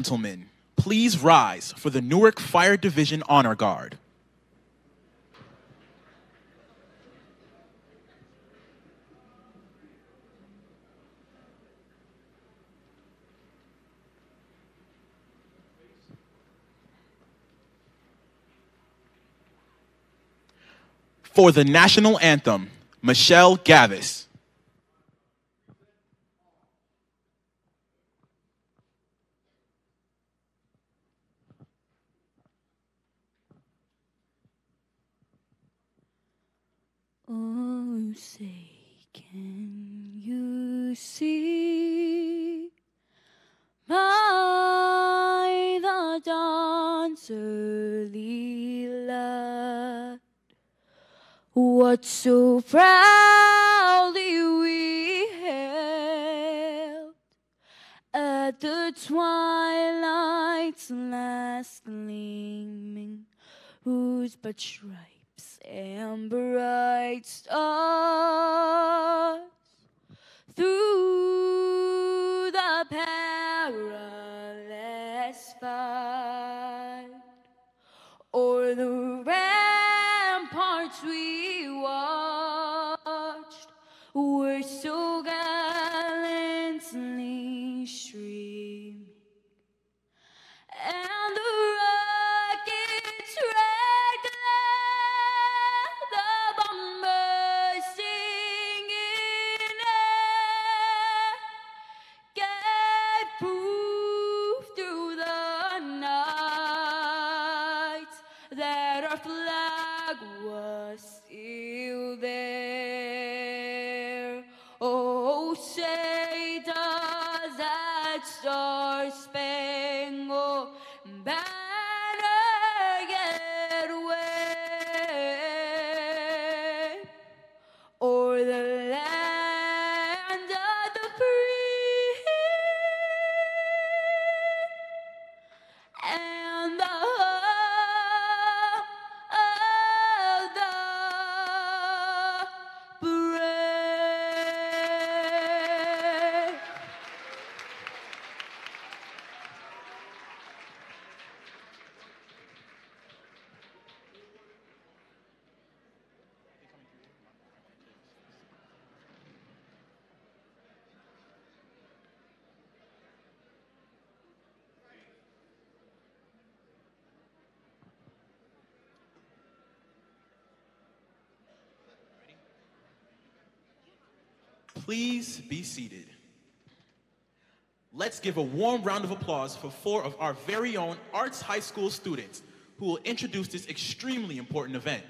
Gentlemen, please rise for the Newark Fire Division Honor Guard. For the national anthem, Michelle Gavis. Oh, say, can you see by the dawn's early light what so proudly we hailed at the twilight's last gleaming, whose but stripes and bright stars through the perilous fight o'er the ramparts we watched were so gallantly streaming, and the rockets red glare, the bombers singing air, gave proof through the night that our flag was still there. Oh, say does that star-spangled banner yet wave o'er the land of the free and the home of the brave. Please be seated. Let's give a warm round of applause for 4 of our very own Arts High School students who will introduce this extremely important event.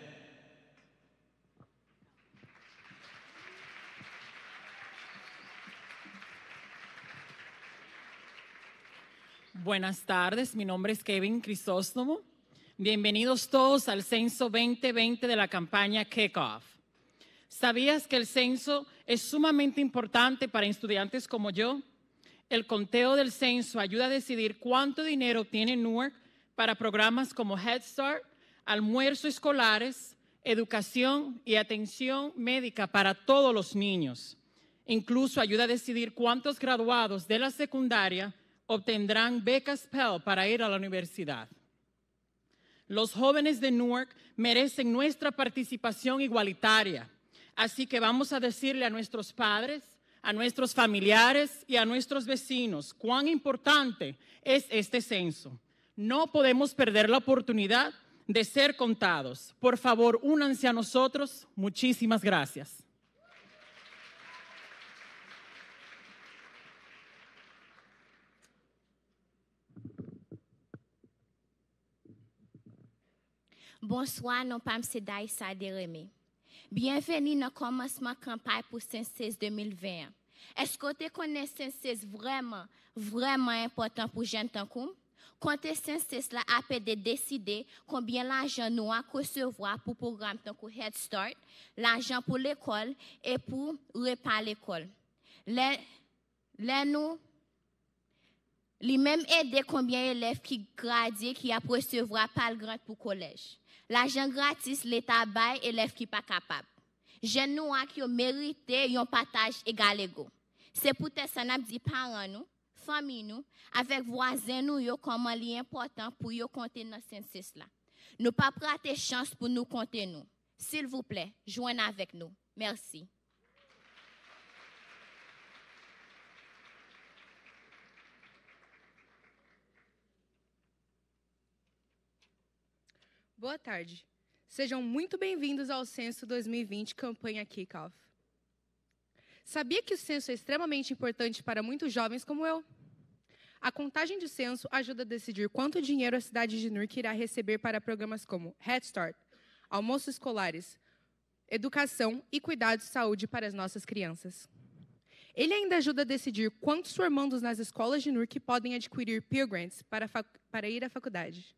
Buenas tardes, mi nombre es Kevin Crisóstomo. Bienvenidos todos al Censo 2020 de la campaña Kickoff. ¿Sabías que el censo es sumamente importante para estudiantes como yo? El conteo del censo ayuda a decidir cuánto dinero tiene Newark para programas como Head Start, almuerzos escolares, educación y atención médica para todos los niños. Incluso ayuda a decidir cuántos graduados de la secundaria obtendrán becas Pell para ir a la universidad. Los jóvenes de Newark merecen nuestra participación igualitaria. Así que vamos a decirle a nuestros padres, a nuestros familiares y a nuestros vecinos cuán importante es este censo. No podemos perder la oportunidad de ser contados. Por favor, únanse a nosotros. Muchísimas gracias. Bonsoir, non pas M. Tahesha Dereme. Bienvenue dans le commencement de la campagne pour Census 2020. Est-ce que tu connais Census vraiment important pour les jeunes comme quand le Census a de décider combien l'argent nous a recevoir pour le programme comme Head Start, l'argent pour l'école et pour repas à l'école. Nous même aider combien d'élèves qui gradient qui a recevoir par le grant pour collège. L'argent gratis, l'État baille élèves qui pas capable. Jeunes noirs qui ont mérité un partage égal égaux. C'est pour ça que nous dit parents nous, famille nous, avec voisins nous, yo comment li important pour yo compter dans census là. Nous pas rater chance pour nous compter nous. S'il vous plaît, joignez avec nous. Merci. Boa tarde. Sejam muito bem-vindos ao Censo 2020, campanha Kickoff. Sabia que o censo é extremamente importante para muitos jovens como eu? A contagem de censo ajuda a decidir quanto dinheiro a cidade de Newark irá receber para programas como Head Start, almoços escolares, educação e cuidados de saúde para as nossas crianças. Ele ainda ajuda a decidir quantos formandos nas escolas de Newark podem adquirir Pell Grants para ir à faculdade.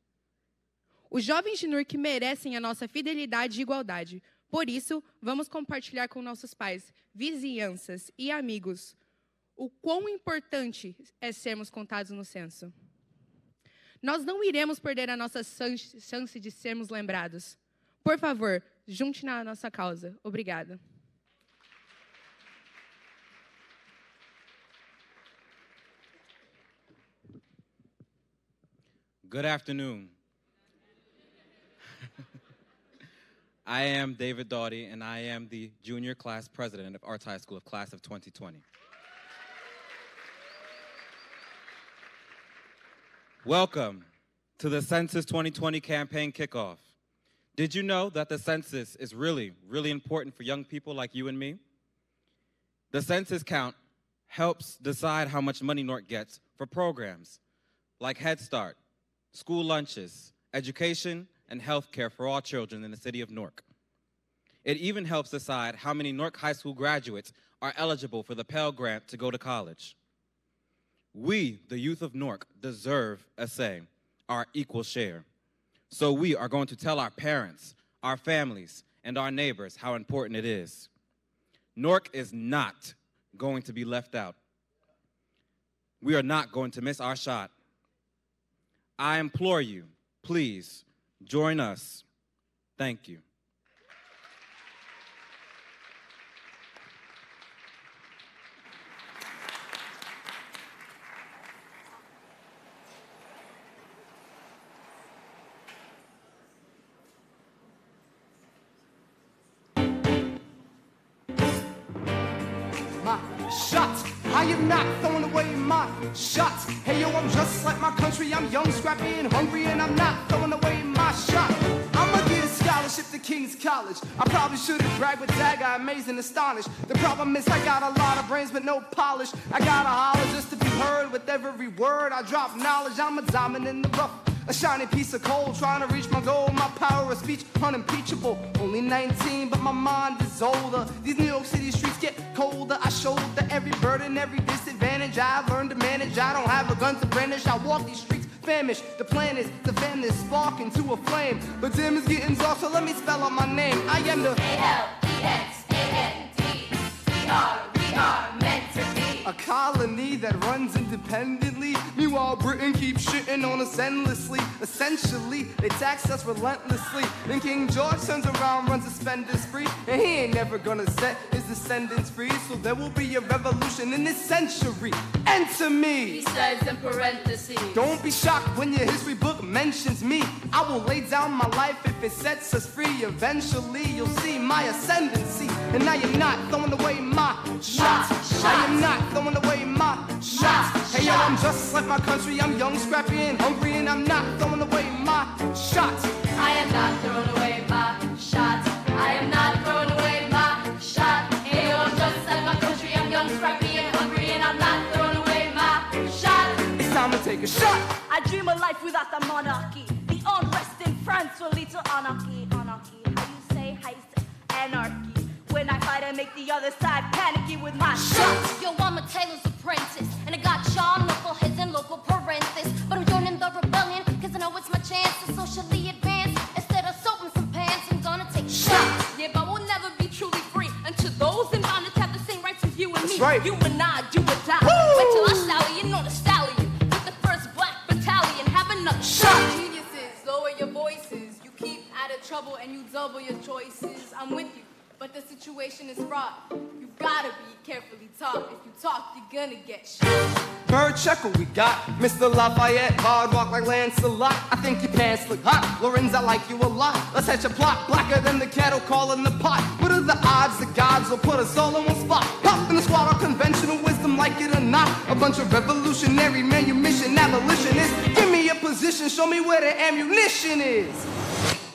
Os jovens de Newark merecem a nossa fidelidade e igualdade. Por isso, vamos compartilhar com nossos pais, vizinhanças e amigos o quão importante é sermos contados no censo. Nós não iremos perder a nossa chance de sermos lembrados. Por favor, junte na nossa causa. Obrigada. Good afternoon. I am David Doughty, and I am the junior class president of Arts High School of class of 2020. Welcome to the Census 2020 campaign kickoff. Did you know that the census is really, really important for young people like you and me? The census count helps decide how much money Newark gets for programs like Head Start, school lunches, education, and health care for all children in the city of Newark. It even helps decide how many Newark High School graduates are eligible for the Pell Grant to go to college. We, the youth of Newark, deserve a say, our equal share. So we are going to tell our parents, our families, and our neighbors how important it is. Newark is not going to be left out. We are not going to miss our shot. I implore you, please, join us. Thank you. Shots, I am not throwing away my shots. Hey yo, I'm just like my country. I'm young, scrappy, and hungry, and I'm not throwing away my shot. I'ma get a scholarship to King's College. I probably should've bragged with that guy, amazed and astonished. The problem is I got a lot of brains but no polish. I gotta holler just to be heard with every word. I drop knowledge, I'm a diamond in the rough. A shiny piece of coal, trying to reach my goal. My power of speech, unimpeachable. Only 19, but my mind is older. These New York City streets get colder. I shoulder every burden, every disadvantage. I've learned to manage. I don't have a gun to brandish. I walk these streets famished. The plan is to fan this spark into a flame. But dim is getting dark, so let me spell out my name. I am the A-L-E-X-A-N-D-E-R. We are meant to be a colony that runs independently. Meanwhile, Britain keeps shitting on us endlessly. Essentially, they tax us relentlessly. Then King George turns around, runs a spending spree, and he ain't never gonna set his descendants free. So there will be a revolution in this century. Enter me, He says in parentheses. don't be shocked when your history book mentions me. I will lay down my life if it sets us free. Eventually, you'll see my ascendancy. And I am not throwing away my shots. I am not throwing away my shots. Hey yo, I'm just like my country. I'm young, scrappy, and hungry, and I'm not throwing away my shots. I am not throwing away my shots. I am not throwing away my shot. Hey, yo, I'm just like my country. I'm young, scrappy, and hungry, and I'm not throwing away my shot. It's time to take a shot. I dream a life without a monarchy. The unrest in France will lead to anarchy. Anarchy, how you say heist? Anarchy. When I fight and make the other side panicky with my shots. Yo, I'm a tailor's apprentice, and I got y'all knuckleheads and local parentheses. But I'm joining the rebellion, cause I know it's my chance to socially advance. Instead of soap and some pants, I'm gonna take shots. Yeah, but we'll never be truly free until those in bondage have the same rights as you and me. right. You and I do or die. Wait till I stallion on a stallion with the first black battalion. Have another shot. Geniuses, lower your voices. You keep out of trouble and you double your choices. I'm with you. but the situation is fraught. You gotta be carefully taught. If you talk, you're gonna get shot. Bird Checker we got, Mr. Lafayette, hard walk like Lancelot. I think your pants look hot, Lorenz, I like you a lot. Let's hatch a plot, blacker than the kettle calling the pot. What are the odds the gods will put us all in one spot? Pop in the squad, our conventional wisdom, like it or not. A bunch of revolutionary manumission abolitionists. Give me a position, show me where the ammunition is.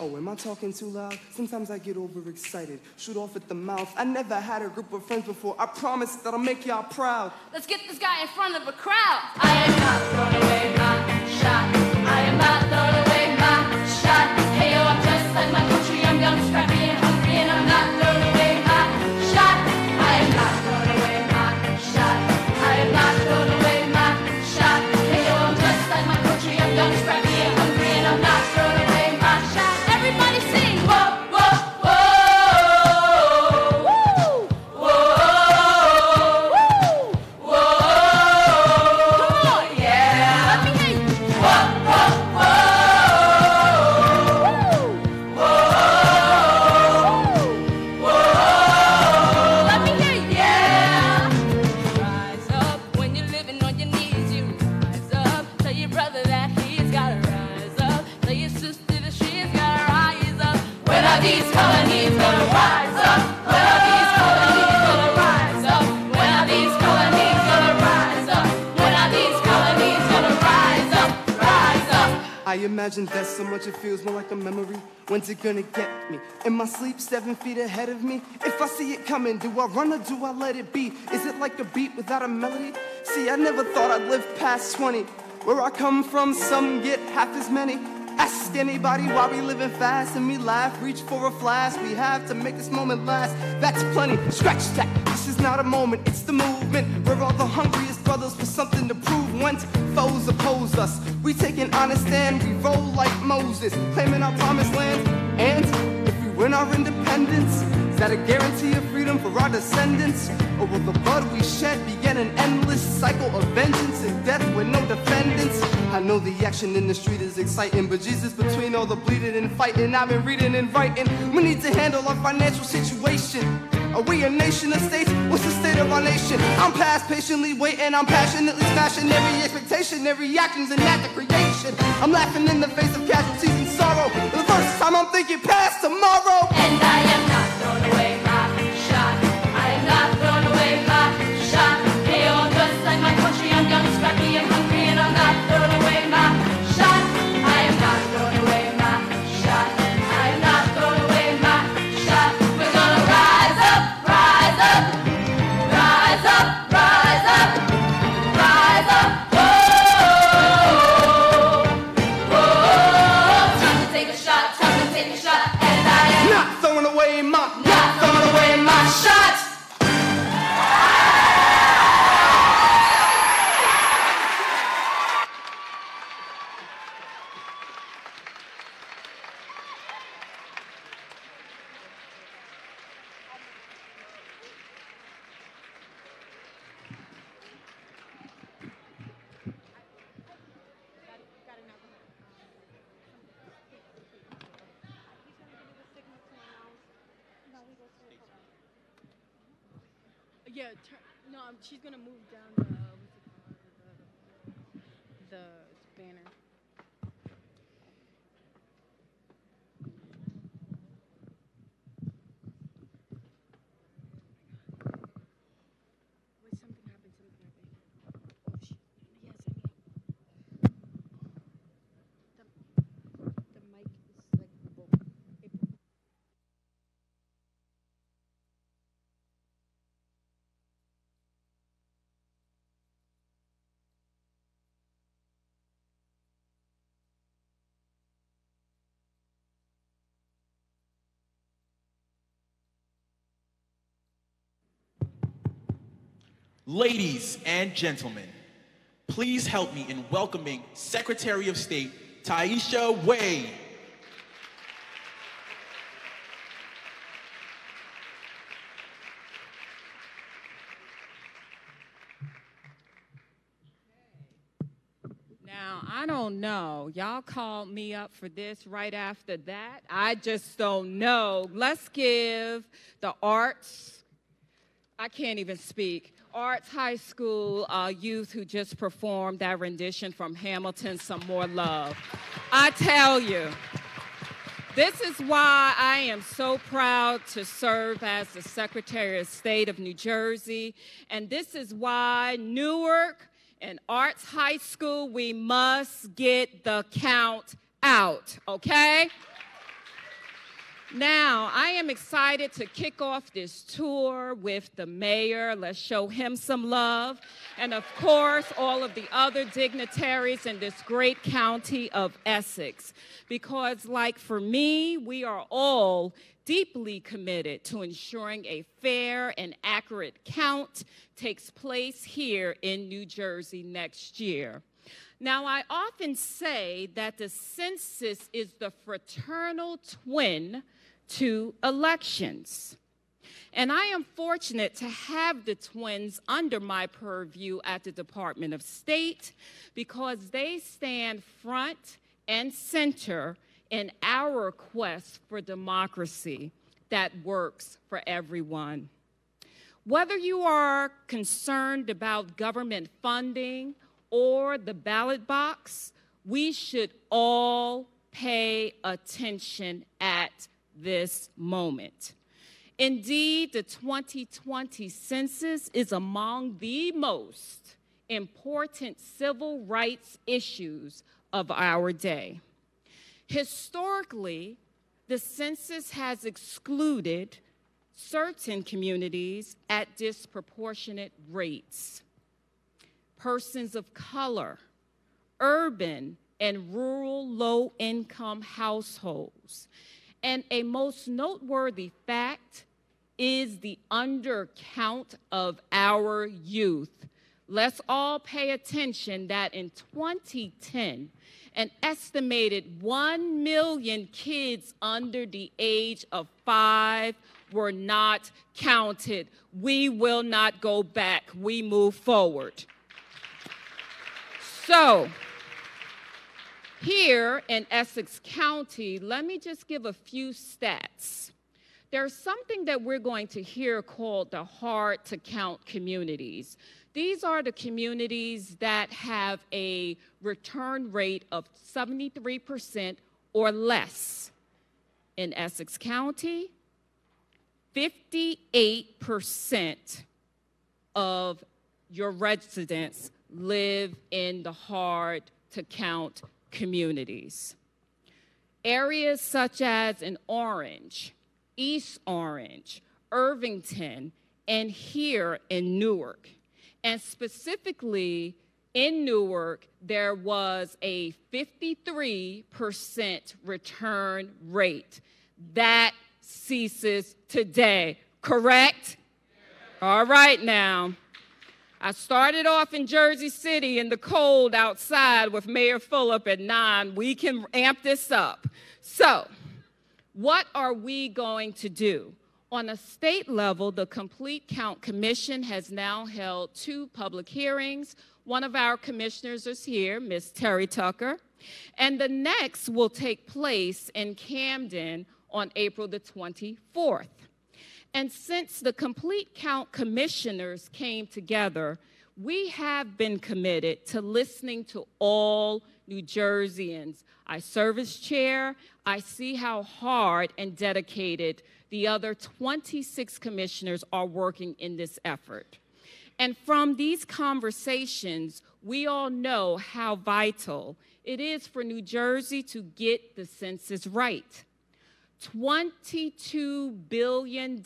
Oh, am I talking too loud? Sometimes I get overexcited, shoot off at the mouth. I never had a group of friends before. I promise that I'll make y'all proud. Let's get this guy in front of a crowd. I am not throwing away my shot. I am not throwing away my shot. Hey, yo, I'm just like my country. I'm young, scrappy, and hungry, and I'm not throwing away my shot. I am not throwing away my shot. I am not throwing away my shot. Hey, yo, I'm just like my country. I'm young, scrappy, and hungry, and I'm not throwing away my shot. Everybody sing, whoa, whoa, whoa, woo, whoa, woo, whoa. Come on, yeah. Let me hear you. Whoa, whoa, whoa, whoa, whoa. Let me hear you, yeah. Rise up when you're living on your knees. You rise up. Tell your brother that he's gotta rise up. Tell your sister that she's gotta rise up. When are these colonies gonna rise up? When are these colonies gonna rise up? When are these colonies gonna rise up? When are these colonies gonna rise up? Rise up. I imagine that so much it feels more like a memory. When's it gonna get me? In my sleep, 7 feet ahead of me. If I see it coming, do I run or do I let it be? Is it like a beat without a melody? See, I never thought I'd live past 20. Where I come from, some get half as many. Ask anybody why we living fast and we laugh, reach for a flask. We have to make this moment last. That's plenty. Scratch that. This is not a moment, it's the movement. We're all the hungriest brothers with something to prove. Once foes oppose us, we take an honest stand. We roll like Moses, claiming our promised land. And if we win our independence, is that a guarantee of freedom for our descendants? Or will the blood we shed begin an endless cycle of vengeance and death with no defendants? I know the action in the street is exciting, but Jesus, between all the bleeding and fighting, I've been reading and writing. We need to handle our financial situation. Are we a nation of states? What's the state of our nation? I'm past patiently waiting, I'm passionately smashing every expectation, every action's an act of creation. I'm laughing in the face of casualties and sorrow. For the first time I'm thinking past tomorrow. And I am not throwing away my shot. I am not throwing away my shot. Hey, yo, I'm just like my country. I'm young, scrappy, and hungry, and I'm not throwing away my shot. I am not throwing away my shot. I am not throwing away my shot. We're gonna rise up, rise up, rise up, rise up, rise up. Whoa, whoa. Time to take a shot, time to take a shot. And I am Not throwing away my shot. Yeah, no, she's gonna move down the banner. Wait, something happened. Oh shit! Yes, I mean, the mic is like broken. Ladies and gentlemen, please help me in welcoming Secretary of State Tahesha Wade. Now, I don't know. Y'all called me up for this right after that. I just don't know. Let's give the arts, I can't even speak, Arts High School youth who just performed that rendition from Hamilton some more love. I tell you, this is why I am so proud to serve as the Secretary of State of New Jersey, and this is why Newark and Arts High School, we must get the count out, okay? Now, I am excited to kick off this tour with the mayor. Let's show him some love. And of course, all of the other dignitaries in this great county of Essex. Because like for me, we are all deeply committed to ensuring a fair and accurate count takes place here in New Jersey next year. Now, I often say that the census is the fraternal twin to elections. And I am fortunate to have the twins under my purview at the Department of State because they stand front and center in our quest for democracy that works for everyone. Whether you are concerned about government funding or the ballot box, we should all pay attention at this moment. Indeed, the 2020 census is among the most important civil rights issues of our day. Historically, the census has excluded certain communities at disproportionate rates. Persons of color, urban and rural low-income households. And a most noteworthy fact is the undercount of our youth. Let's all pay attention that in 2010, an estimated 1 million kids under the age of 5 were not counted. We will not go back. We move forward. So, here in Essex County, let me just give a few stats. There's something that we're going to hear called the hard-to-count communities. These are the communities that have a return rate of 73% or less. In Essex County, 58% of your residents live in the hard-to-count communities. Areas such as in Orange, East Orange, Irvington, and here in Newark. And specifically in Newark, there was a 53% return rate. That ceases today, correct? All right now. I started off in Jersey City in the cold outside with Mayor Fulop at 9. We can amp this up. So, what are we going to do? On a state level, the Complete Count Commission has now held 2 public hearings. One of our commissioners is here, Ms. Terry Tucker, and the next will take place in Camden on April the 24th. And since the Complete Count Commissioners came together, we have been committed to listening to all New Jerseyans. I serve as chair. I see how hard and dedicated the other 26 commissioners are working in this effort. And from these conversations, we all know how vital it is for New Jersey to get the census right. $22 billion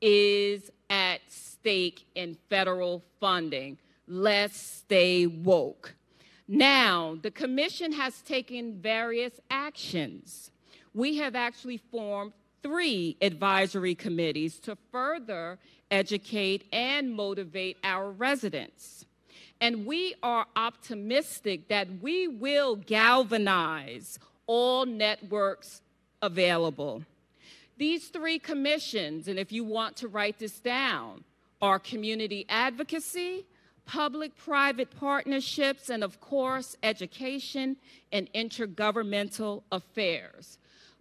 is at stake in federal funding. Let's stay woke. Now, the commission has taken various actions. We have actually formed 3 advisory committees to further educate and motivate our residents. And we are optimistic that we will galvanize all networks available. These 3 commissions, and if you want to write this down, are community advocacy, public-private partnerships, and of course, education and intergovernmental affairs.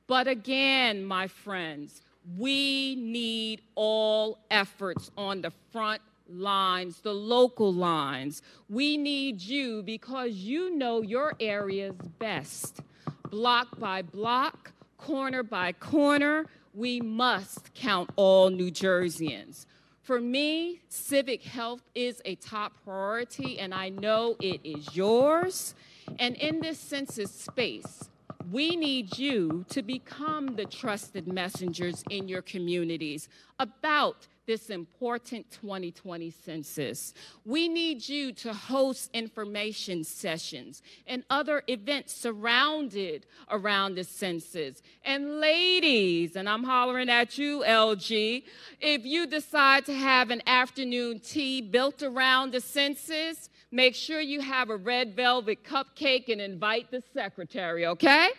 But again, my friends, we need all efforts on the front lines, the local lines. We need you because you know your areas best. Block by block, corner by corner, we must count all New Jerseyans. For me, civic health is a top priority, and I know it is yours. And in this census space, we need you to become the trusted messengers in your communities about this important 2020 census. We need you to host information sessions and other events surrounded around the census. And ladies, and I'm hollering at you, LG, if you decide to have an afternoon tea built around the census, make sure you have a red velvet cupcake and invite the secretary, okay?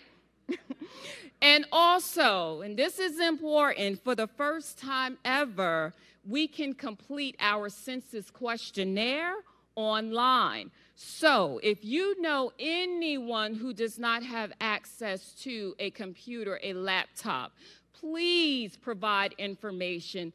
And also, and this is important, for the first time ever, we can complete our census questionnaire online. So if you know anyone who does not have access to a computer, a laptop, please provide information.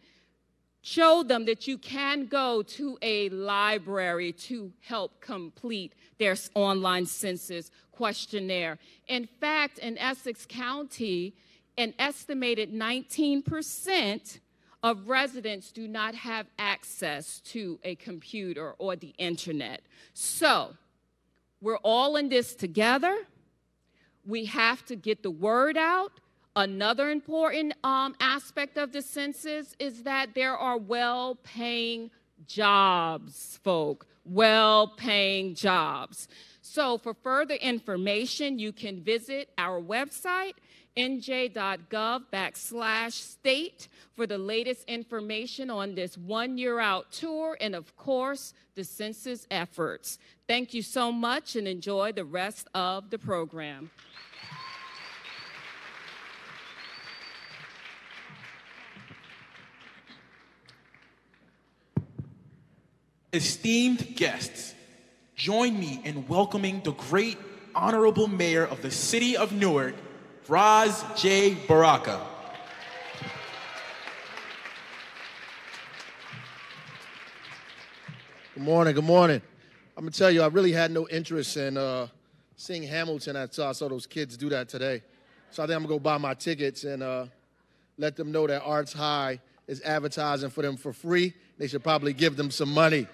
Show them that you can go to a library to help complete their online census questionnaire. In fact, in Essex County, an estimated 19% of residents do not have access to a computer or the internet. So we're all in this together. We have to get the word out. Another important aspect of the census is that there are well-paying jobs, folk, well-paying jobs. So for further information, you can visit our website, nj.gov/state, for the latest information on this one-year-out tour and, of course, the census efforts. Thank you so much and enjoy the rest of the program. Esteemed guests, join me in welcoming the great honorable mayor of the city of Newark, Raz J. Baraka. Good morning, good morning. I'm gonna tell you, I really had no interest in seeing Hamilton. I saw those kids do that today. So I think I'm gonna go buy my tickets and let them know that Arts High is advertising for them for free. They should probably give them some money.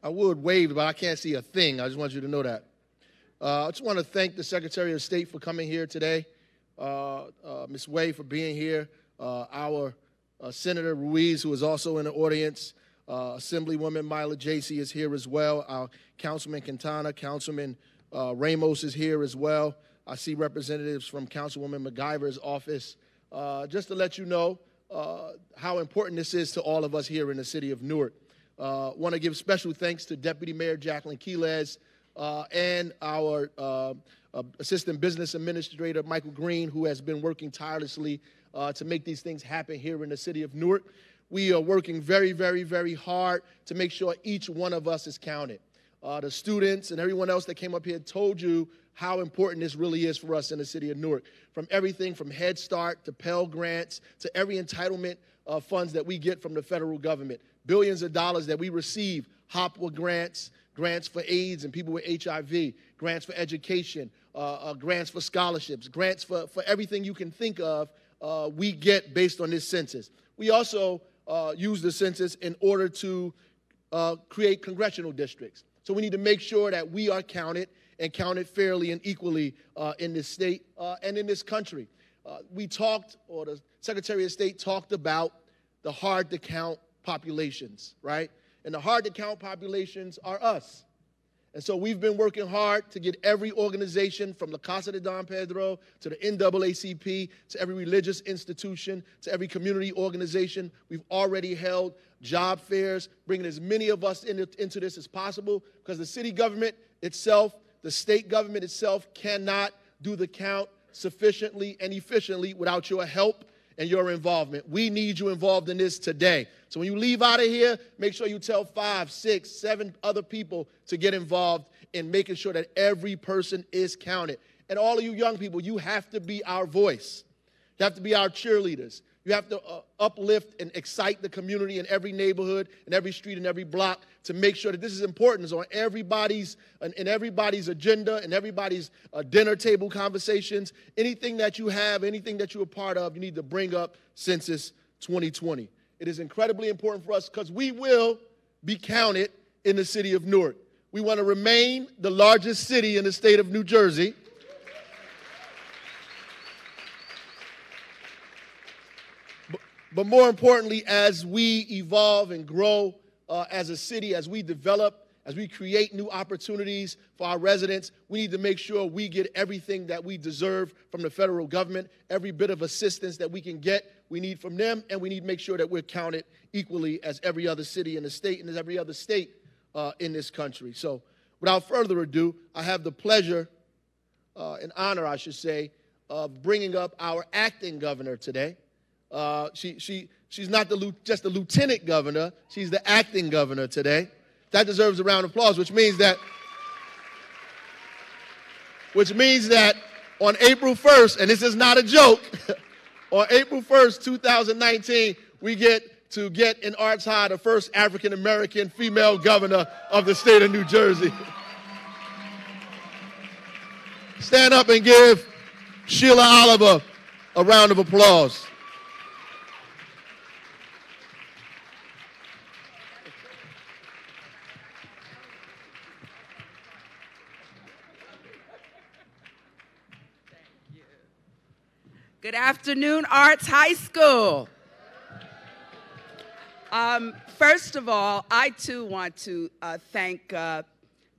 I would wave, but I can't see a thing. I just want you to know that. I just want to thank the Secretary of State for coming here today, Ms. Way for being here, our Senator Ruiz, who is also in the audience, Assemblywoman Myla Jacey is here as well, our Councilman Quintana, Councilman Ramos is here as well. I see representatives from Councilwoman McGyver's office. Just to let you know how important this is to all of us here in the city of Newark. Want to give special thanks to Deputy Mayor Jacqueline Quiles and our Assistant Business Administrator Michael Green, who has been working tirelessly to make these things happen here in the city of Newark. We are working very, very, very hard to make sure each one of us is counted. The students and everyone else that came up here told you how important this really is for us in the city of Newark. From everything from Head Start to Pell Grants to every entitlement funds that we get from the federal government. Billions of dollars that we receive, HOPWA grants, grants for AIDS and people with HIV, grants for education, grants for scholarships, grants for everything you can think of, we get based on this census. We also use the census in order to create congressional districts. So we need to make sure that we are counted and counted fairly and equally in this state and in this country. We talked, or the Secretary of State talked about the hard-to-count populations, right? And the hard-to-count populations are us. And so we've been working hard to get every organization from La Casa de Don Pedro to the NAACP to every religious institution to every community organization. We've already held job fairs, bringing as many of us into this as possible because the city government itself, the state government itself cannot do the count sufficiently and efficiently without your help and your involvement. We need you involved in this today. So when you leave out of here, make sure you tell 5, 6, 7 other people to get involved in making sure that every person is counted. And all of you young people, you have to be our voice. You have to be our cheerleaders. You have to uplift and excite the community in every neighborhood, in every street, in every block to make sure that this is important. It's on everybody's agenda, and everybody's dinner table conversations. Anything that you have, anything that you're a part of, you need to bring up Census 2020. It is incredibly important for us because we will be counted in the city of Newark. We want to remain the largest city in the state of New Jersey. But more importantly, as we evolve and grow as a city, as we develop, as we create new opportunities for our residents, we need to make sure we get everything that we deserve from the federal government, every bit of assistance that we can get, we need from them, and we need to make sure that we're counted equally as every other city in the state and as every other state in this country. So without further ado, I have the pleasure and honor, I should say, of bringing up our acting governor today. She's not just the lieutenant governor, she's the acting governor today. That deserves a round of applause, which means that on April 1st, and this is not a joke, on April 1st, 2019, we get to get in Arts High the first African-American female governor of the state of New Jersey. Stand up and give Sheila Oliver a round of applause. Good afternoon, Arts High School. First of all, I too want to thank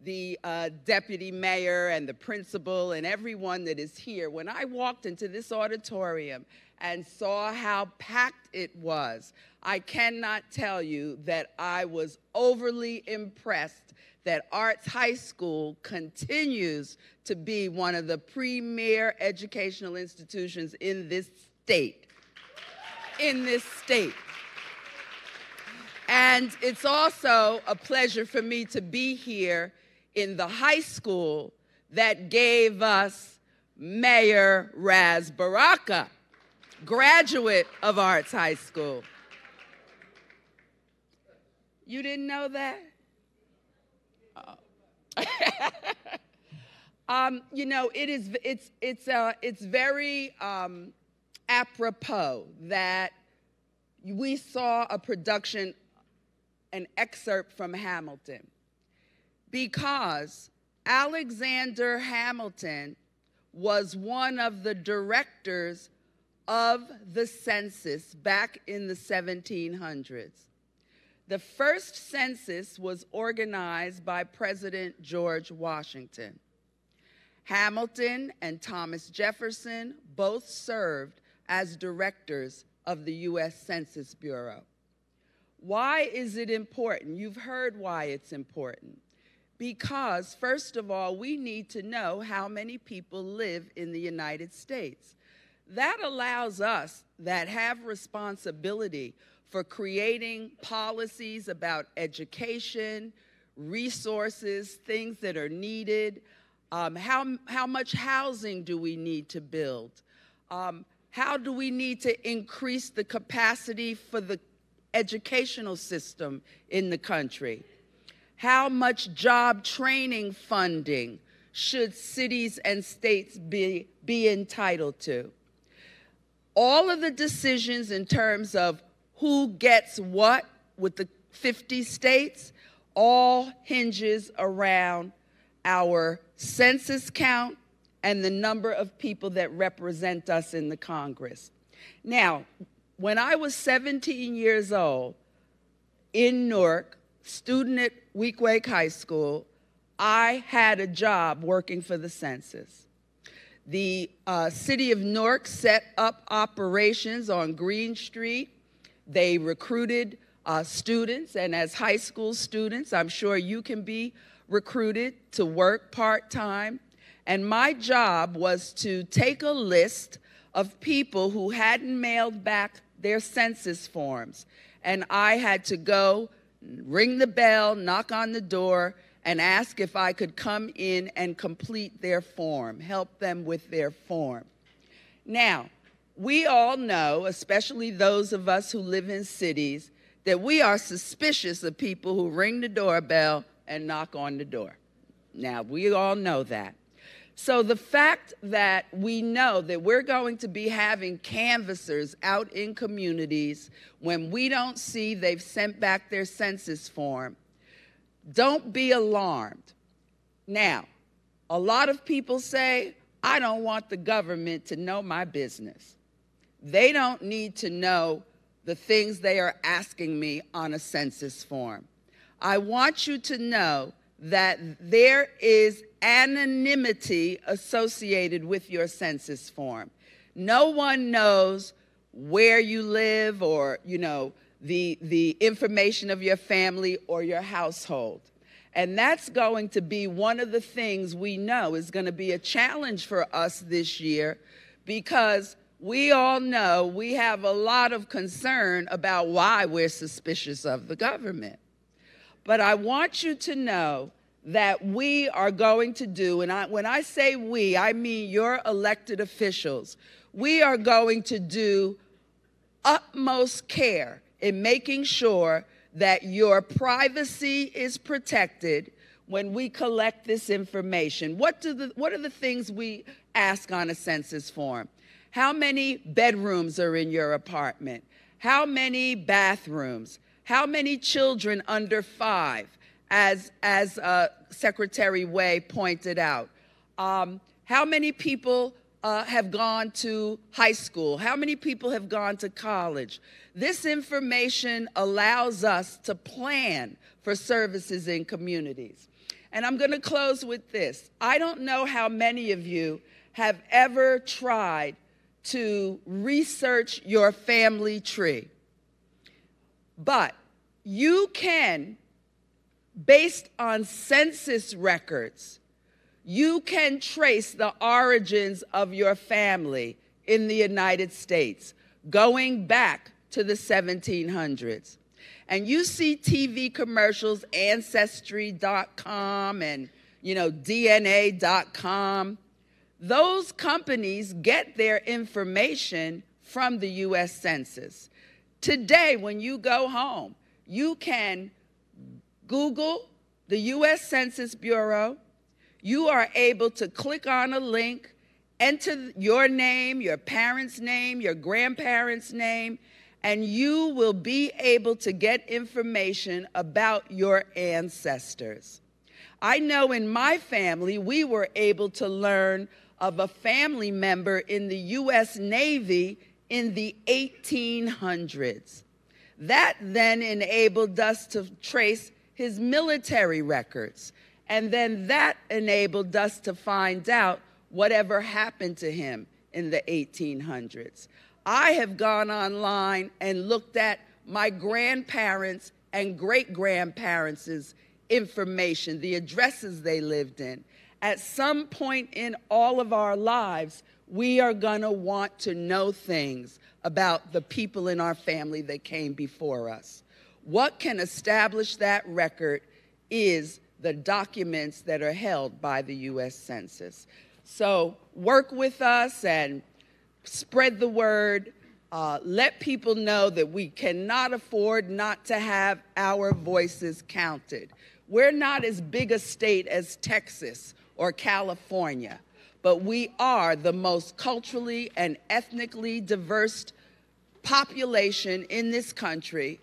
the deputy mayor and the principal and everyone that is here. When I walked into this auditorium and saw how packed it was, I cannot tell you that I was overly impressed that Arts High School continues to be one of the premier educational institutions in this state. And it's also a pleasure for me to be here in the high school that gave us Mayor Raz Baraka, graduate of Arts High School. You didn't know that? You know, it's very apropos that we saw a production, an excerpt from Hamilton, because Alexander Hamilton was one of the directors of the census back in the 1700s. The first census was organized by President George Washington. Hamilton and Thomas Jefferson both served as directors of the U.S. Census Bureau. Why is it important? You've heard why it's important. Because, first of all, we need to know how many people live in the United States. That allows us that have responsibility for creating policies about education, resources, things that are needed, how much housing do we need to build, how do we need to increase the capacity for the educational system in the country, how much job training funding should cities and states be entitled to. All of the decisions in terms of who gets what with the 50 states all hinges around our census count and the number of people that represent us in the Congress. Now, when I was 17 years old in Newark, student at Weequahic High School, I had a job working for the census. The city of Newark set up operations on Green Street. They recruited students, and as high school students, I'm sure you can be recruited to work part-time. And my job was to take a list of people who hadn't mailed back their census forms. And I had to go, ring the bell, knock on the door, and ask if I could come in and complete their form, help them with their form. Now, we all know, especially those of us who live in cities, that we are suspicious of people who ring the doorbell and knock on the door. Now, we all know that. So the fact that we know that we're going to be having canvassers out in communities when we don't see they've sent back their census form, don't be alarmed. Now, a lot of people say, I don't want the government to know my business. They don't need to know the things they are asking me on a census form. I want you to know that there is anonymity associated with your census form. No one knows where you live or, the information of your family or your household. And that's going to be one of the things we know is going to be a challenge for us this year, because we all know we have a lot of concern about why we're suspicious of the government. But I want you to know that we are going to do, and when I say we, I mean your elected officials, we are going to do utmost care in making sure that your privacy is protected when we collect this information. What are the things we ask on a census form? How many bedrooms are in your apartment? How many bathrooms? How many children under 5, as Secretary Way pointed out? How many people have gone to high school? How many people have gone to college? This information allows us to plan for services in communities. And I'm going to close with this. I don't know how many of you have ever tried to research your family tree, but you can, based on census records, you can trace the origins of your family in the United States, going back to the 1700s. And you see TV commercials, Ancestry.com and, DNA.com. Those companies get their information from the U.S. Census. Today, when you go home, you can Google the U.S. Census Bureau. You are able to click on a link, enter your name, your parents' name, your grandparents' name, and you will be able to get information about your ancestors. I know in my family, we were able to learn of a family member in the U.S. Navy in the 1800s. That then enabled us to trace his military records. And then that enabled us to find out whatever happened to him in the 1800s. I have gone online and looked at my grandparents' and great-grandparents' information, the addresses they lived in. At some point in all of our lives, we are going to want to know things about the people in our family that came before us. What can establish that record is the documents that are held by the U.S. Census. So work with us and spread the word. Let people know that we cannot afford not to have our voices counted. We're not as big a state as Texas or California, but we are the most culturally and ethnically diverse population in this country,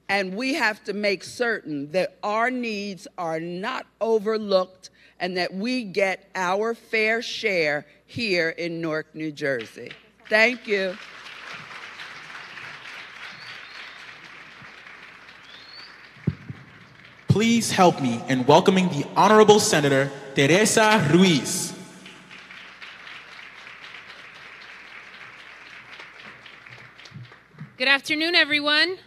and we have to make certain that our needs are not overlooked and that we get our fair share here in Newark, New Jersey. Thank you. Please help me in welcoming the Honorable Senator Teresa Ruiz. Good afternoon, everyone.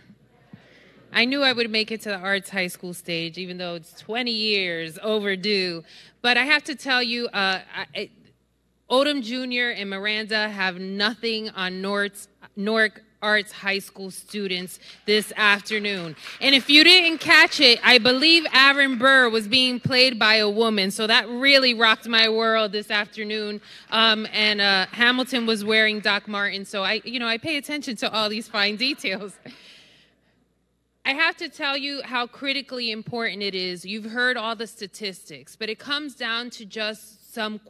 I knew I would make it to the arts high school stage, even though it's 20 years overdue. But I have to tell you, Odom Jr. and Miranda have nothing on Newark Arts High School students this afternoon. And if you didn't catch it, I believe Aaron Burr was being played by a woman, so that really rocked my world this afternoon. And Hamilton was wearing Doc Martens, so I pay attention to all these fine details. I have to tell you how critically important it is. You've heard all the statistics, but it comes down to just some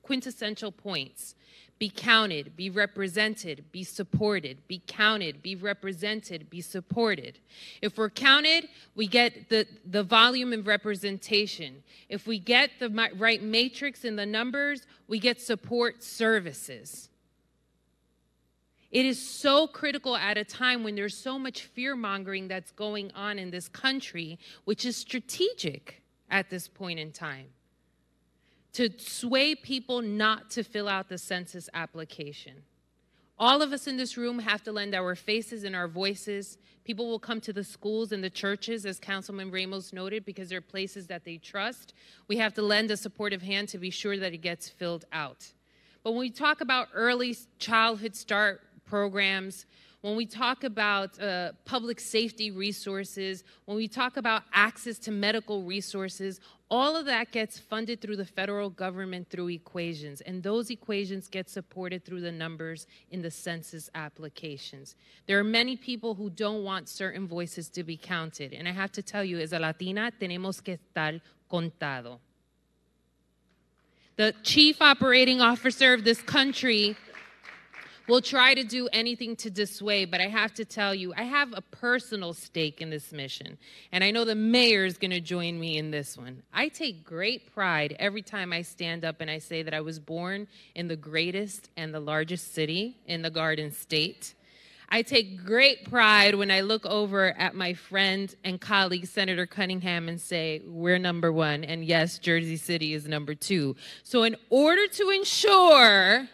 quintessential points. Be counted, be represented, be supported. Be counted, be represented, be supported. If we're counted, we get the volume of representation. If we get the right matrix in the numbers, we get support services. It is so critical at a time when there's so much fear-mongering that's going on in this country, which is strategic at this point in time, to sway people not to fill out the census application. All of us in this room have to lend our faces and our voices. People will come to the schools and the churches, as Councilman Ramos noted, because they're places that they trust. We have to lend a supportive hand to be sure that it gets filled out. But when we talk about early childhood start programs, when we talk about public safety resources, when we talk about access to medical resources, all of that gets funded through the federal government through equations, and those equations get supported through the numbers in the census applications. There are many people who don't want certain voices to be counted, and I have to tell you, as a Latina, tenemos que estar contado. The chief operating officer of this country will try to do anything to dissuade, but I have to tell you, I have a personal stake in this mission, and I know the mayor is going to join me in this one. I take great pride every time I stand up and I say that I was born in the greatest and the largest city in the Garden State. I take great pride when I look over at my friend and colleague, Senator Cunningham, and say, we're number one, and yes, Jersey City is number two. So in order to ensure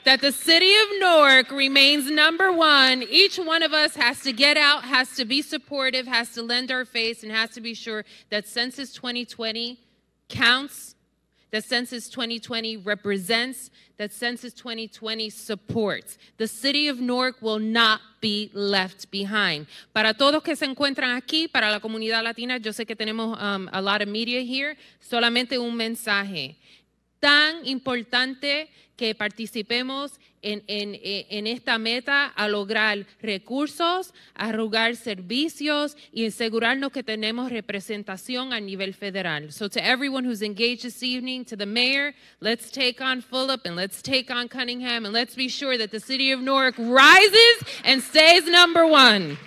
that the city of Newark remains number one, each one of us has to get out, has to be supportive, has to lend our face, and has to be sure that Census 2020 counts, that Census 2020 represents, that Census 2020 supports. The city of Newark will not be left behind. Para todos que se encuentran aquí, para la comunidad latina, yo sé que tenemos a lot of media here, solamente un mensaje. Tan importante que participemos en esta meta a lograr recursos, a lograr servicios y asegurarnos que tenemos representación a nivel federal. So to everyone who's engaged this evening, to the mayor, let's take on Fulop and let's take on Cunningham and let's be sure that the city of Newark rises and stays number one.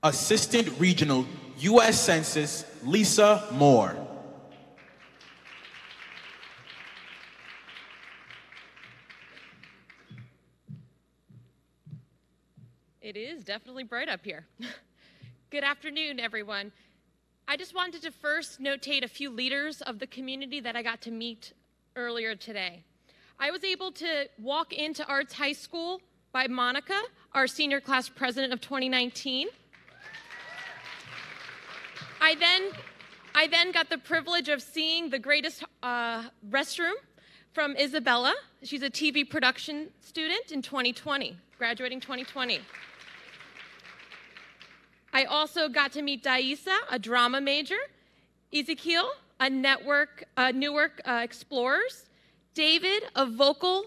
Assistant Regional U.S. Census, Lisa Moore. It is definitely bright up here. Good afternoon, everyone. I just wanted to first notate a few leaders of the community that I got to meet earlier today. I was able to walk into Arts High School by Monica, our senior class president of 2019. I then got the privilege of seeing the greatest restroom from Isabella. She's a TV production student in 2020, graduating 2020. I also got to meet Tahesha, a drama major, Ezekiel, a Newark Explorers, David, a vocal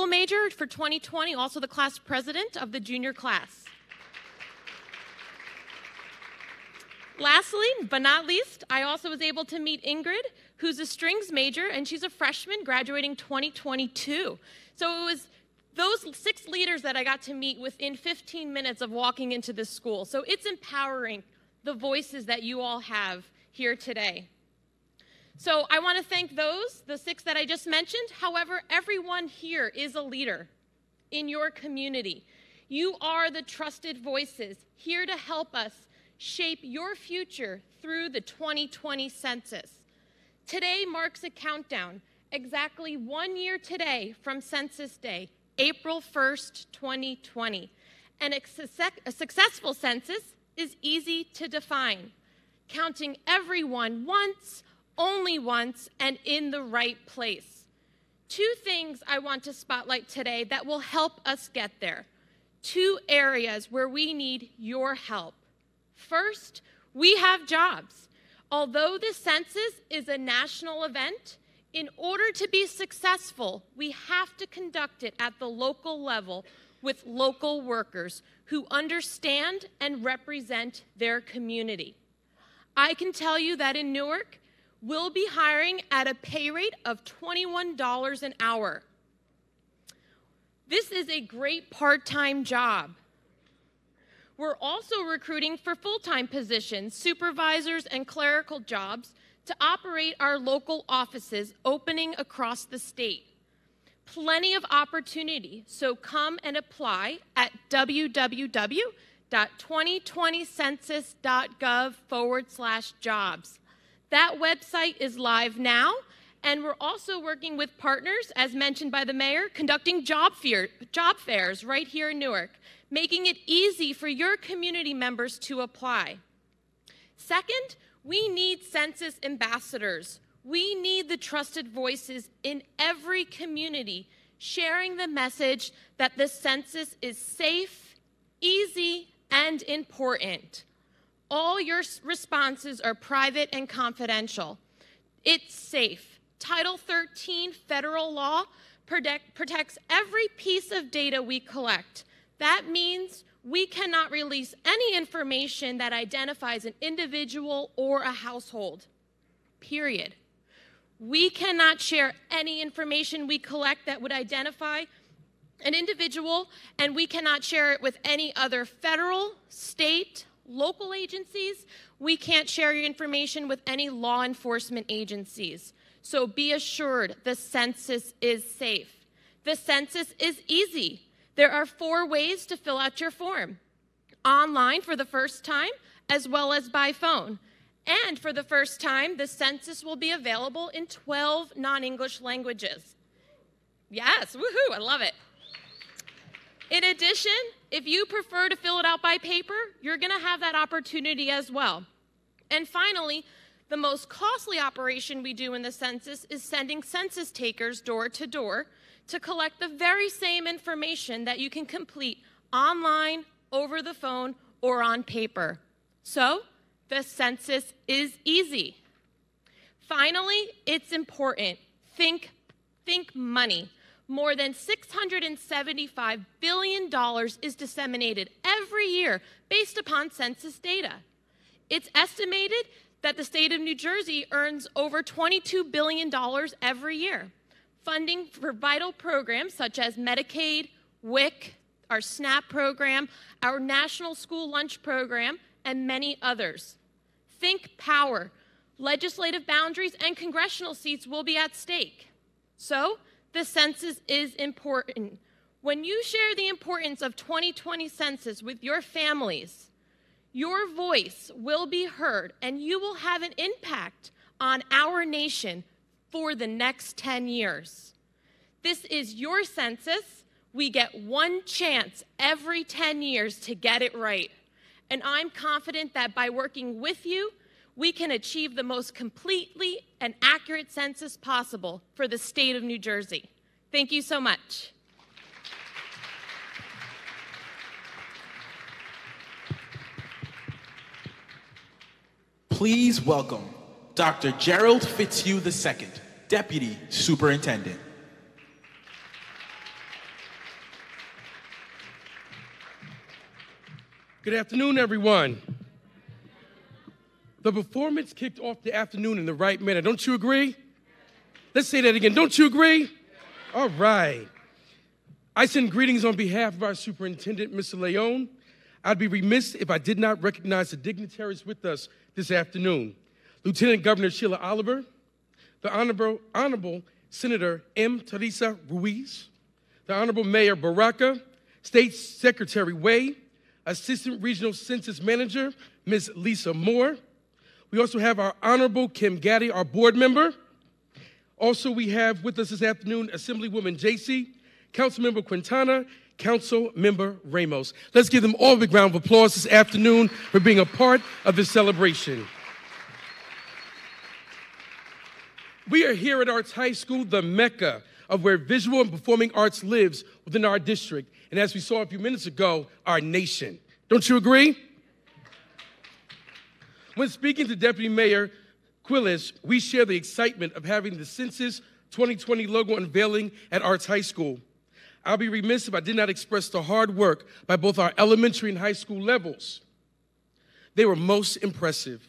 major for 2020, also the class president of the junior class. Lastly, but not least, I also was able to meet Ingrid, who's a strings major, and she's a freshman graduating 2022. So it was those 6 leaders that I got to meet within 15 minutes of walking into this school. So it's empowering the voices that you all have here today. So I want to thank the 6 that I just mentioned. However, everyone here is a leader in your community. You are the trusted voices here to help us shape your future through the 2020 census. Today marks a countdown, exactly 1 year today from Census Day, April 1st, 2020. And a successful census is easy to define, counting everyone once, only once, and in the right place. 2 things I want to spotlight today that will help us get there. 2 areas where we need your help. First, we have jobs. Although the census is a national event, in order to be successful, we have to conduct it at the local level with local workers who understand and represent their community. I can tell you that in Newark, we'll be hiring at a pay rate of $21 an hour. This is a great part-time job. We're also recruiting for full-time positions, supervisors and clerical jobs to operate our local offices opening across the state. Plenty of opportunity, so come and apply at www.2020census.gov/jobs. That website is live now, and we're also working with partners, as mentioned by the mayor, conducting job fairs right here in Newark, making it easy for your community members to apply. Second, we need census ambassadors. We need the trusted voices in every community sharing the message that the census is safe, easy, and important. All your responses are private and confidential. It's safe. Title 13 federal law protects every piece of data we collect. That means we cannot release any information that identifies an individual or a household, period. We cannot share any information we collect that would identify an individual, and we cannot share it with any other federal, state, local agencies. We can't share your information with any law enforcement agencies. So be assured the census is safe. The census is easy. There are 4 ways to fill out your form: online for the first time, as well as by phone. And for the first time, the census will be available in 12 non-English languages. Yes, woohoo, I love it. In addition, if you prefer to fill it out by paper, you're gonna have that opportunity as well. And finally, the most costly operation we do in the census is sending census takers door to door to collect the very same information that you can complete online, over the phone, or on paper. So, the census is easy. Finally, it's important. Think money. More than $675 billion is disseminated every year based upon census data. It's estimated that the state of New Jersey earns over $22 billion every year, funding for vital programs such as Medicaid, WIC, our SNAP program, our National School Lunch Program, and many others. Think power. Legislative boundaries and congressional seats will be at stake. So, the census is important. When you share the importance of 2020 census with your families, your voice will be heard and you will have an impact on our nation for the next 10 years. This is your census. We get 1 chance every 10 years to get it right. And I'm confident that by working with you, we can achieve the most completely and accurate census possible for the state of New Jersey. Thank you so much. Please welcome Dr. Gerald Fitzhugh II, Deputy Superintendent. Good afternoon, everyone. The performance kicked off the afternoon in the right manner. Don't you agree? Let's say that again. Don't you agree? All right. I send greetings on behalf of our superintendent, Mr. Leone. I'd be remiss if I did not recognize the dignitaries with us this afternoon. Lieutenant Governor Sheila Oliver, the Honorable Senator M. Teresa Ruiz, the Honorable Mayor Baraka, State Secretary Way, Assistant Regional Census Manager, Ms. Lisa Moore. We also have our Honorable Kim Gaddy, our board member. Also, we have with us this afternoon Assemblywoman JC, Councilmember Quintana, Councilmember Ramos. Let's give them all a big round of applause this afternoon for being a part of this celebration. We are here at Arts High School, the mecca of where visual and performing arts lives within our district, and as we saw a few minutes ago, our nation. Don't you agree? When speaking to Deputy Mayor Quillis, we share the excitement of having the Census 2020 logo unveiling at Arts High School. I'll be remiss if I did not express the hard work by both our elementary and high school levels. They were most impressive.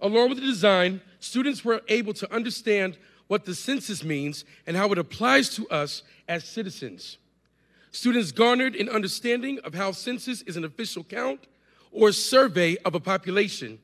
Along with the design, students were able to understand what the census means and how it applies to us as citizens. Students garnered an understanding of how census is an official count or survey of a population.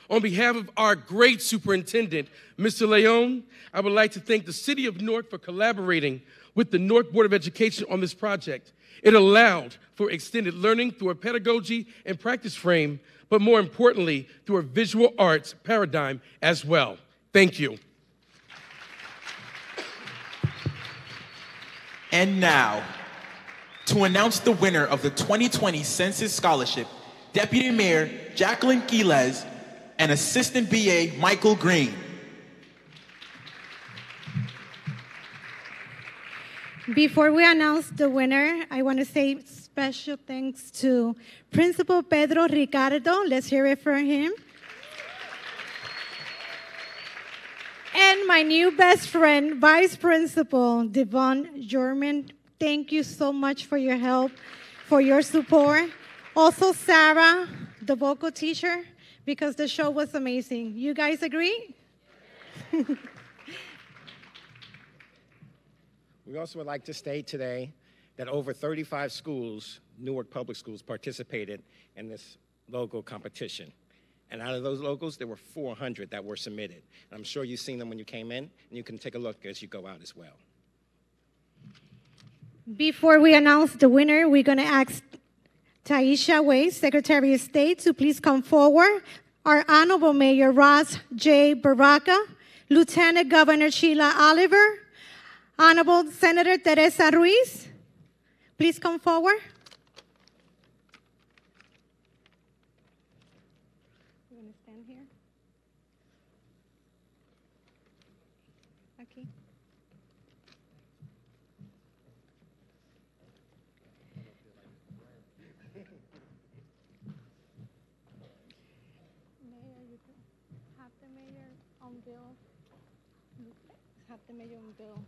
On behalf of our great superintendent, Mr. Leon, I would like to thank the City of Newark for collaborating with the Newark Board of Education on this project. It allowed for extended learning through a pedagogy and practice frame, but more importantly, through a visual arts paradigm as well. Thank you. And now, to announce the winner of the 2020 Census Scholarship, Deputy Mayor Jacqueline Quiles and Assistant BA Michael Green. Before we announce the winner, I want to say special thanks to Principal Pedro Ricardo. Let's hear it for him. And my new best friend, Vice Principal Devon Jorman. Thank you so much for your help, for your support. Also, Sarah, the vocal teacher, because the show was amazing. You guys agree? We also would like to state today that over 35 schools, Newark Public Schools, participated in this logo competition. And out of those logos, there were 400 that were submitted. And I'm sure you've seen them when you came in, and you can take a look as you go out as well. Before we announce the winner, we're going to ask Tahesha Weiss, Secretary of State, to please come forward. Our Honorable Mayor Ross J. Baraka, Lieutenant Governor Sheila Oliver, Honorable Senator Teresa Ruiz, please come forward. You want to stand here? Okay. Mayor, you can have the mayor unveil. Have the mayor unveil.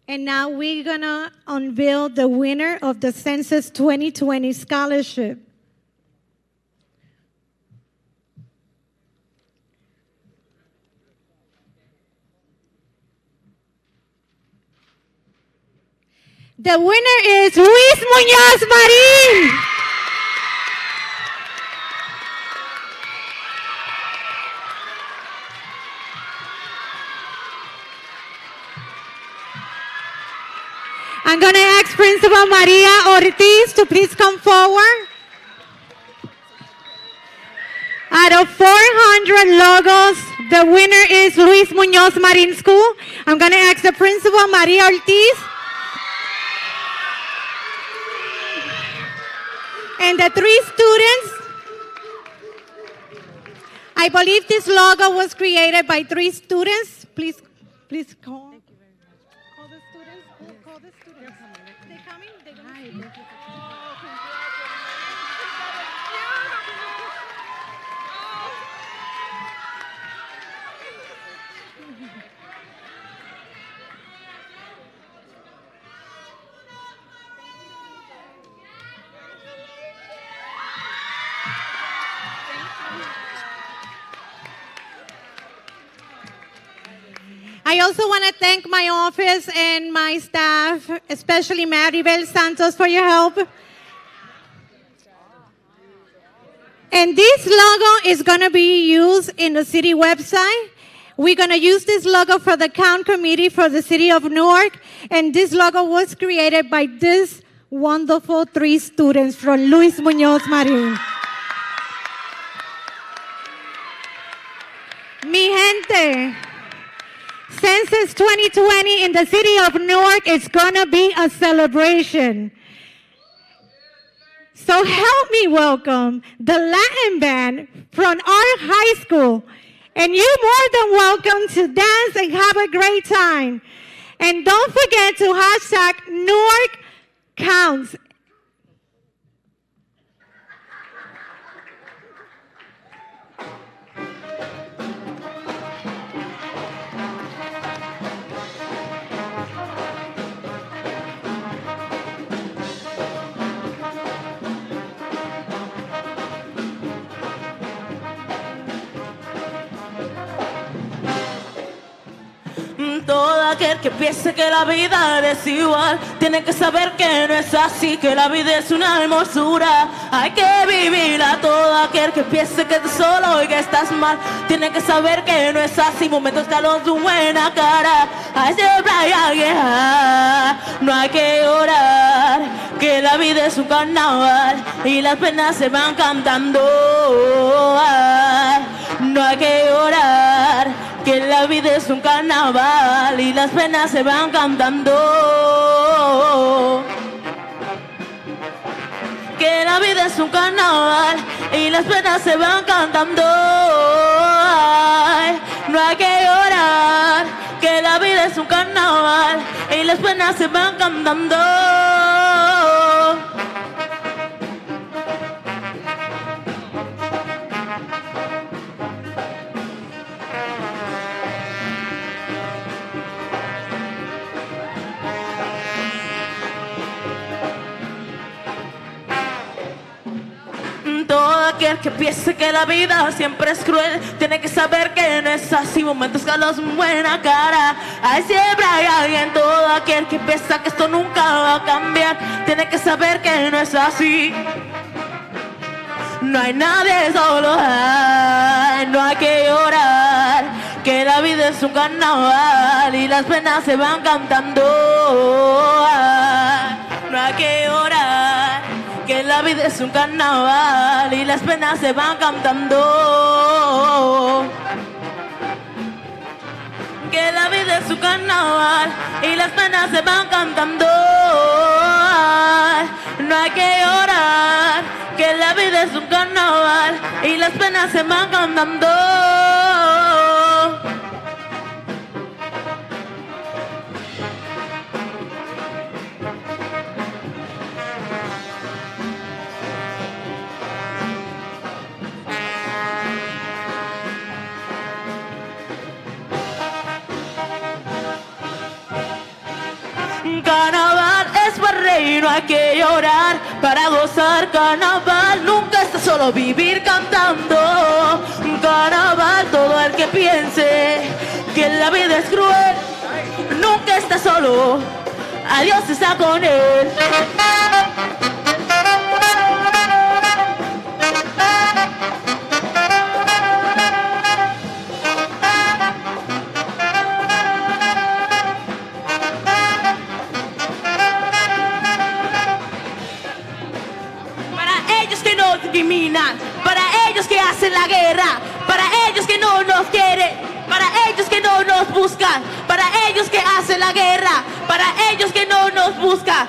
And now we're going to unveil the winner of the Census 2020 Scholarship. The winner is Luis Muñoz Marin. I'm going to ask Principal Maria Ortiz to please come forward. Out of 400 logos, the winner is Luis Muñoz Marin School. I'm going to ask the Principal Maria Ortiz. And the 3 students. I believe this logo was created by 3 students. Please call. Call the students. Call the students. They're coming. They're going to speak. I also want to thank my office and my staff, especially Maribel Santos, for your help. And this logo is going to be used in the city website. We're going to use this logo for the count committee for the city of Newark. And this logo was created by this wonderful 3 students from Luis Muñoz Marin. Mi gente, Census 2020 in the city of Newark is gonna be a celebration. So help me welcome the Latin band from our high school. And you're more than welcome to dance and have a great time. And don't forget to hashtag Newark Counts. Todo aquel que piense que la vida es igual tiene que saber que no es así, que la vida es una hermosura, hay que vivirla. Todo aquel que piense que estás solo y que estás mal tiene que saber que no es así. Momentos que los de buena cara, hay siempre hay alguien, no hay que llorar, que la vida es un carnaval y las penas se van cantando. No hay que llorar, que la vida es un carnaval y las penas se van cantando. Que la vida es un carnaval y las penas se van cantando. Ay, no hay que llorar, que la vida es un carnaval y las penas se van cantando. Todo aquel que piense que la vida siempre es cruel tiene que saber que no es así. Momentos que los buena cara, hay siempre hay alguien. Todo aquel que piensa que esto nunca va a cambiar tiene que saber que no es así. No hay nadie solo, ay, no hay que llorar, que la vida es un carnaval y las penas se van cantando. Ay, no hay que llorar, que la vida es un carnaval y las penas se van cantando. Que la vida es un carnaval y las penas se van cantando. Ay, no hay que llorar, que la vida es un carnaval y las penas se van cantando. Carnaval es para reír, no hay que llorar, para gozar. Carnaval nunca está solo, vivir cantando. Carnaval, todo el que piense que la vida es cruel nunca está solo, a Dios está con él. Discriminan, para ellos que hacen la guerra, para ellos que no nos quieren, para ellos que no nos buscan, para ellos que hacen la guerra, para ellos que no nos buscan.